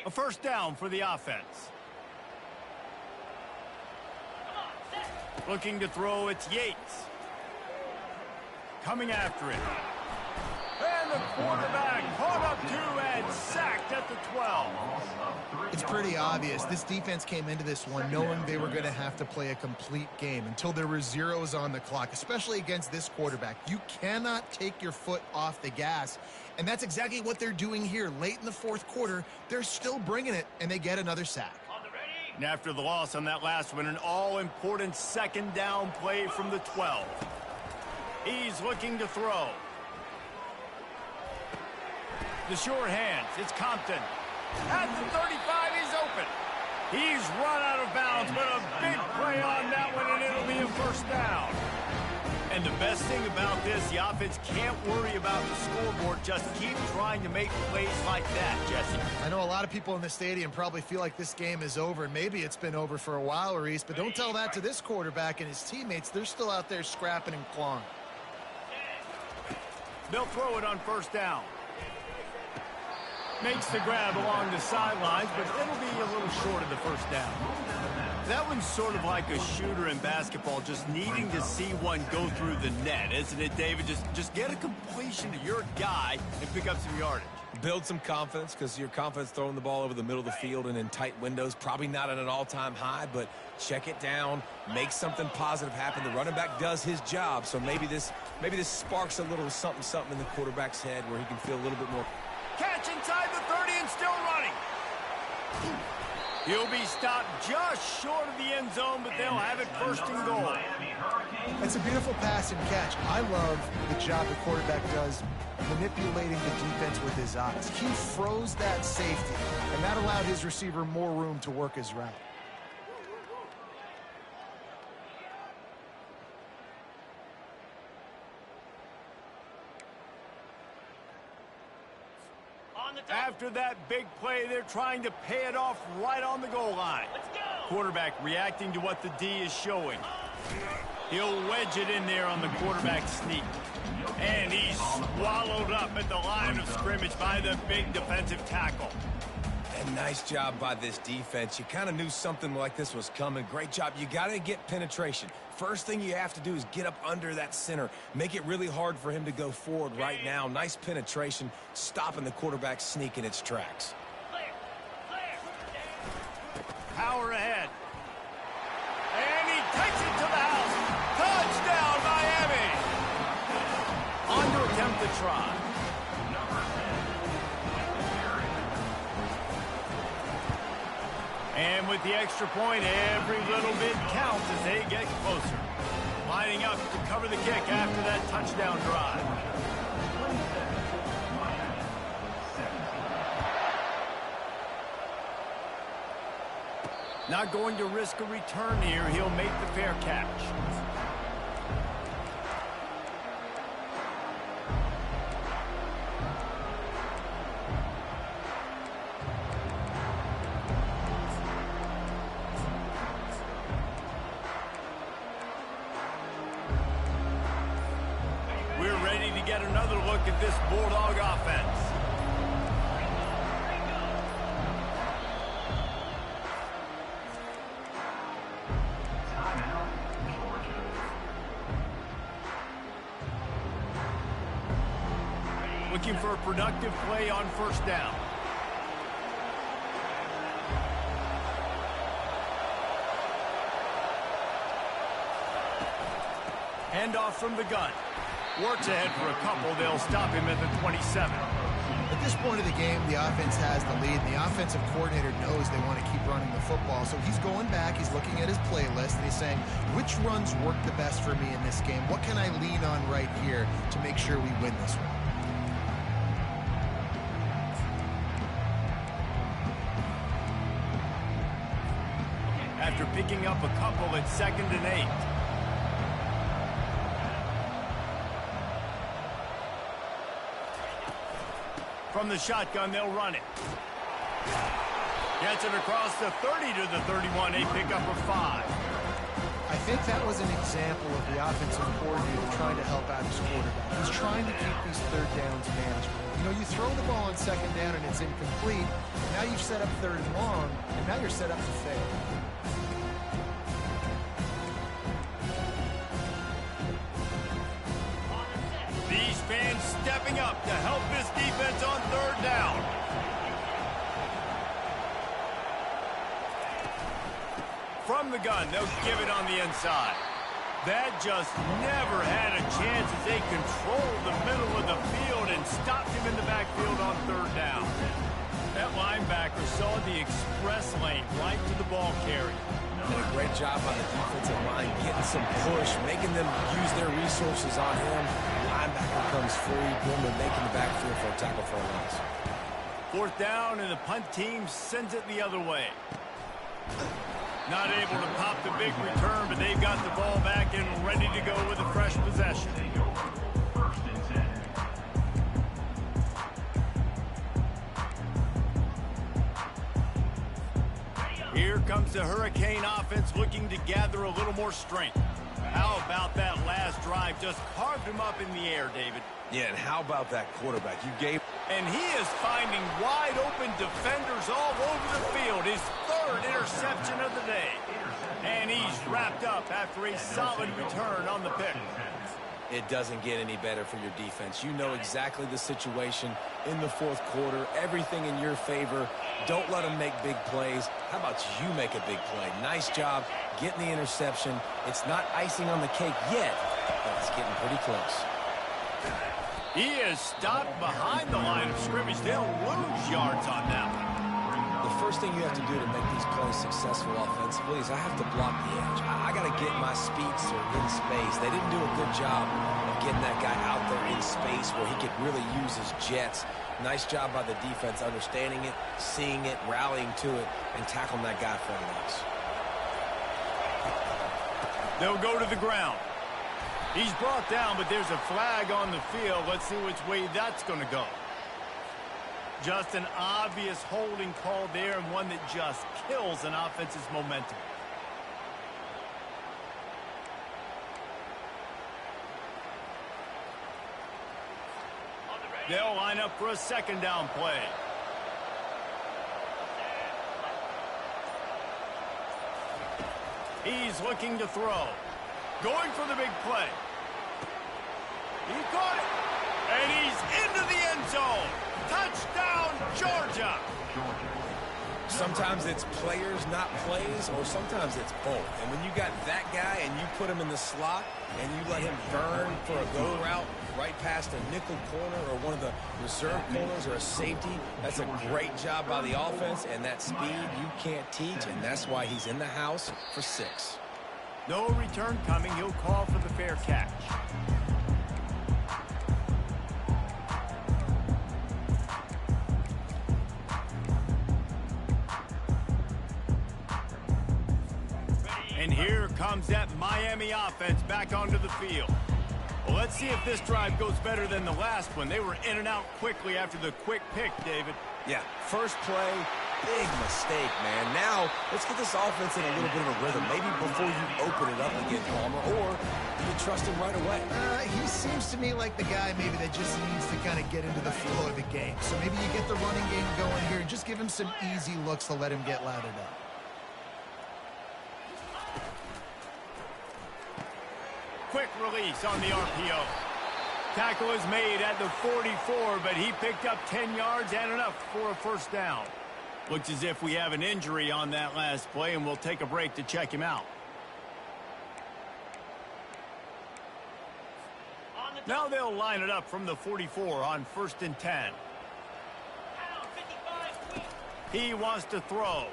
A first down for the offense. Looking to throw, it's Yates. Coming after it. And the quarterback caught up to and sacked at the 12. It's pretty obvious. This defense came into this one knowing they were going to have to play a complete game until there were zeros on the clock, especially against this quarterback. You cannot take your foot off the gas, and that's exactly what they're doing here. Late in the 4th quarter, they're still bringing it, and they get another sack. And after the loss on that last one, an all-important second down play from the 12. He's looking to throw. The sure hands, it's Compton. At the 35, he's open. He's run out of bounds, but a big play on that one, and it'll be a first down. And the best thing about this, the offense can't worry about the scoreboard. Just keep trying to make plays like that, Jesse. I know a lot of people in the stadium probably feel like this game is over, and maybe it's been over for a while, Reese, but don't tell that to this quarterback and his teammates. They're still out there scrapping and clawing. They'll throw it on first down. Makes the grab along the sidelines, but it'll be a little short of the first down. That one's sort of like a shooter in basketball, just needing to see one go through the net, isn't it, David? Just get a completion to your guy and pick up some yardage. Build some confidence, because your confidence throwing the ball over the middle of the field and in tight windows, probably not at an all-time high, but check it down, make something positive happen. The running back does his job, so maybe this sparks a little something in the quarterback's head where he can feel a little bit more. Catch inside the 30 and still running. He'll be stopped just short of the end zone, but they'll have it first and goal. It's a beautiful pass and catch. I love the job the quarterback does manipulating the defense with his eyes. He froze that safety, and that allowed his receiver more room to work his route. After that big play, they're trying to pay it off right on the goal line. Let's go. Quarterback reacting to what the D is showing. He'll wedge it in there on the quarterback sneak. And he's swallowed up at the line of scrimmage by the big defensive tackle. And nice job by this defense. You kind of knew something like this was coming. Great job. You got to get penetration. First thing you have to do is get up under that center. Make it really hard for him to go forward right now. Nice penetration, stopping the quarterback sneak in its tracks. Power ahead. And he takes it to the house. Touchdown, Miami. On to attempt the try. And with the extra point, every little bit counts as they get closer. Lining up to cover the kick after that touchdown drive. Not going to risk a return here. He'll make the fair catch. Get another look at this Bulldog offense. Looking for a productive play on first down. Handoff from the gun. Works ahead for a couple. They'll stop him at the 27. At this point of the game, the offense has the lead, and the offensive coordinator knows they want to keep running the football. So he's going back, he's looking at his playlist, and he's saying, which runs work the best for me in this game? What can I lean on right here to make sure we win this one? After picking up a couple, it's 2nd and 8. From the shotgun, they'll run it. Gets it across the 30 to the 31. A pickup of 5. I think that was an example of the offensive coordinator trying to help out his quarterback. He's trying to keep these third downs manageable. You know, you throw the ball on 2nd down and it's incomplete. Now you've set up 3rd and long, and now you're set up to fail. These fans stepping up to help this defense on 3rd down. From the gun, they'll give it on the inside. That just never had a chance as they controlled the middle of the field and stopped him in the backfield on 3rd down. That linebacker saw the express lane right to the ball carrier. And a great job by the defensive line, getting some push, making them use their resources on him. Linebacker comes free, boom, and making the backfield for a tackle for a loss. 4th down, and the punt team sends it the other way. Not able to pop the big return, but they've got the ball back and ready to go with a fresh possession. Here comes the Hurricane offense looking to gather a little more strength. How about that last drive? Just carved him up in the air, David. Yeah, and how about that quarterback? You gave... And he is finding wide-open defenders all over the field. His 3rd interception of the day. And he's wrapped up after a solid return on the pick. It doesn't get any better for your defense. You know exactly the situation in the fourth quarter, everything in your favor. Don't let them make big plays. How about you make a big play? Nice job getting the interception. It's not icing on the cake yet, but it's getting pretty close. He is stopped behind the line of scrimmage. They'll lose yards on that one. The first thing you have to do to make these plays successful offensively is I have to block the edge. I got to get my speedster in space. They didn't do a good job of getting that guy out there in space where he could really use his jets. Nice job by the defense understanding it, seeing it, rallying to it, and tackling that guy for the loss. They'll go to the ground. He's brought down, but there's a flag on the field. Let's see which way that's going to go. Just an obvious holding call there, and one that just kills an offense's momentum. They'll line up for a second down play. He's looking to throw. Going for the big play. He caught it. And he's into the end zone. Touchdown, Georgia. Sometimes it's players, not plays, or sometimes it's both. And when you got that guy and you put him in the slot and you let him burn for a go route right past a nickel corner or one of the reserve corners or a safety, that's a great job by the offense, and that speed you can't teach, and that's why he's in the house for 6. No return coming. He'll call for the fair catch. And here comes that Miami offense back onto the field. Well, let's see if this drive goes better than the last one. They were in and out quickly after the quick pick, David. Yeah, first play, big mistake, man. Now, let's get this offense in a little bit of a rhythm. Maybe before you open it up again, Palmer, or do you trust him right away? He seems to me like the guy maybe that just needs to kind of get into the flow of the game. So maybe you get the running game going here and just give him some easy looks to let him get lathered up. Quick release on the RPO. Tackle is made at the 44, but he picked up 10 yards and enough for a first down. Looks as if we have an injury on that last play, and we'll take a break to check him out. Now they'll line it up from the 44 on 1st and 10. He wants to throw.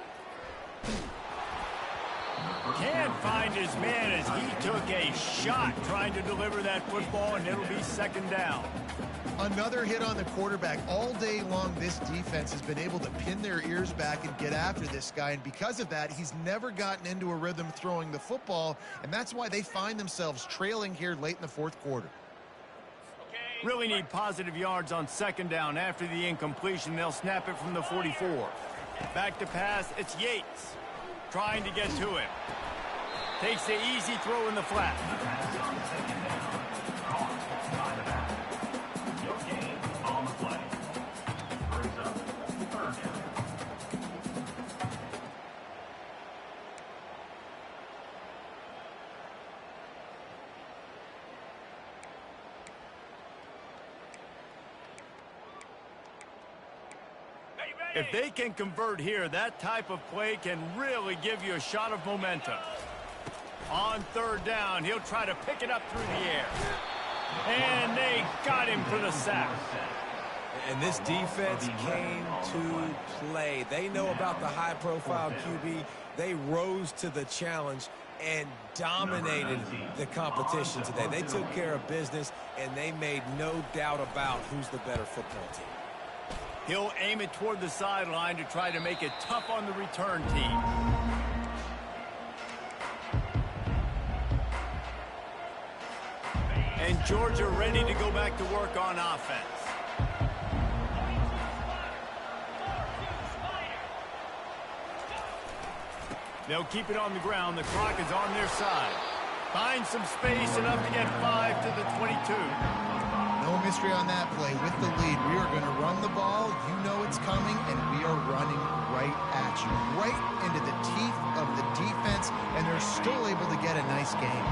Can't find his man as he took a shot trying to deliver that football, and it'll be second down. Another hit on the quarterback. All day long, this defense has been able to pin their ears back and get after this guy, and because of that, he's never gotten into a rhythm throwing the football, and that's why they find themselves trailing here late in the fourth quarter. Really need positive yards on second down. After the incompletion, they'll snap it from the 44. Back to pass, it's Yates. Trying to get to him. Takes the easy throw in the flat. If they can convert here, that type of play can really give you a shot of momentum. On third down, he'll try to pick it up through the air. And they got him for the sack. And this defense came to play. They know about the high-profile QB. They rose to the challenge and dominated the competition today. They took care of business, and they made no doubt about who's the better football team. He'll aim it toward the sideline to try to make it tough on the return team. And Georgia ready to go back to work on offense. They'll keep it on the ground. The clock is on their side. Find some space, enough to get 5 to the 22. No mystery on that play. With the lead, we are going to run the ball. You know it's coming, and we are running right at you, right into the teeth of the defense, and they're still able to get a nice game.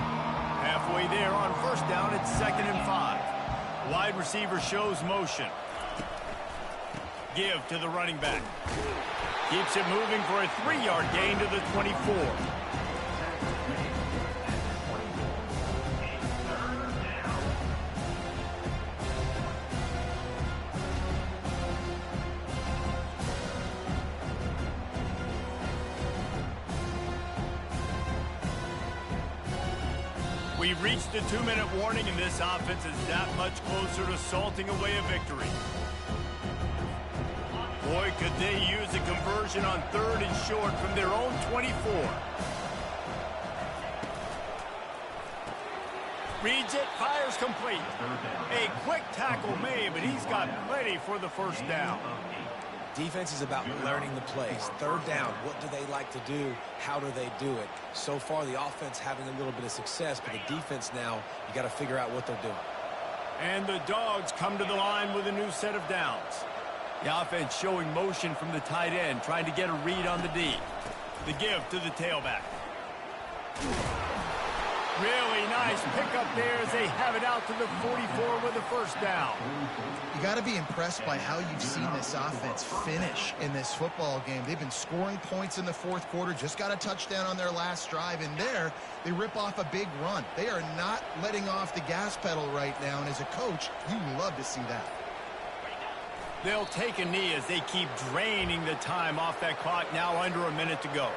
Halfway halfway there on first down. It's 2nd and 5. Wide receiver shows motion. Give to the running back. Keeps it moving for a 3-yard gain to the 24. We've reached the 2-minute warning, and this offense is that much closer to salting away a victory. Boy, could they use a conversion on 3rd and short from their own 24. Reads it, fires complete. A quick tackle made, but he's got plenty for the first down. Defense is about learning the plays. 3rd down, what do they like to do? How do they do it? So far, the offense having a little bit of success, but the defense now, you got to figure out what they're doing. And the Dogs come to the line with a new set of downs. The offense showing motion from the tight end, trying to get a read on the D. The give to the tailback. Really nice pickup there as they have it out to the 44 with a first down. You got to be impressed by how you've seen this offense finish in this football game. They've been scoring points in the 4th quarter, just got a touchdown on their last drive, and there they rip off a big run. They are not letting off the gas pedal right now, and as a coach, you love to see that. They'll take a knee as they keep draining the time off that clock, now under a minute to go.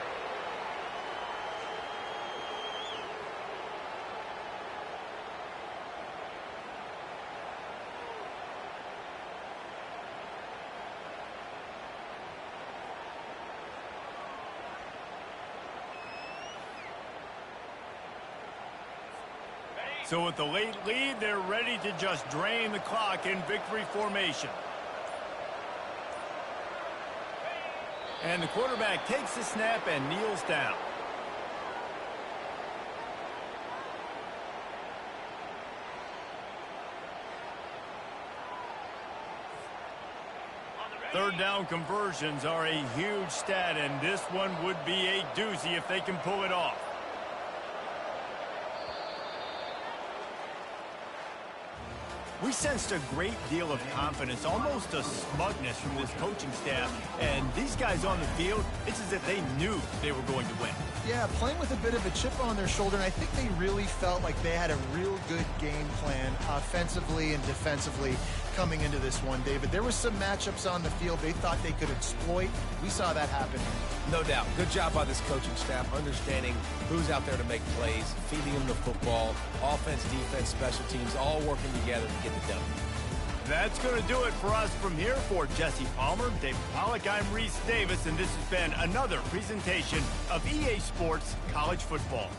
So with the late lead, they're ready to just drain the clock in victory formation. And the quarterback takes the snap and kneels down. Third down conversions are a huge stat, and this one would be a doozy if they can pull it off. We sensed a great deal of confidence, almost a smugness from this coaching staff. And these guys on the field, it's as if they knew they were going to win. Yeah, playing with a bit of a chip on their shoulder, and I think they really felt like they had a real good game plan offensively and defensively coming into this one, David. There were some matchups on the field they thought they could exploit. We saw that happen. No doubt. Good job by this coaching staff, understanding who's out there to make plays, feeding them the football, offense, defense, special teams, all working together to get it done. That's going to do it for us from here. For Jesse Palmer, David Pollack, I'm Reese Davis, and this has been another presentation of EA Sports College Football.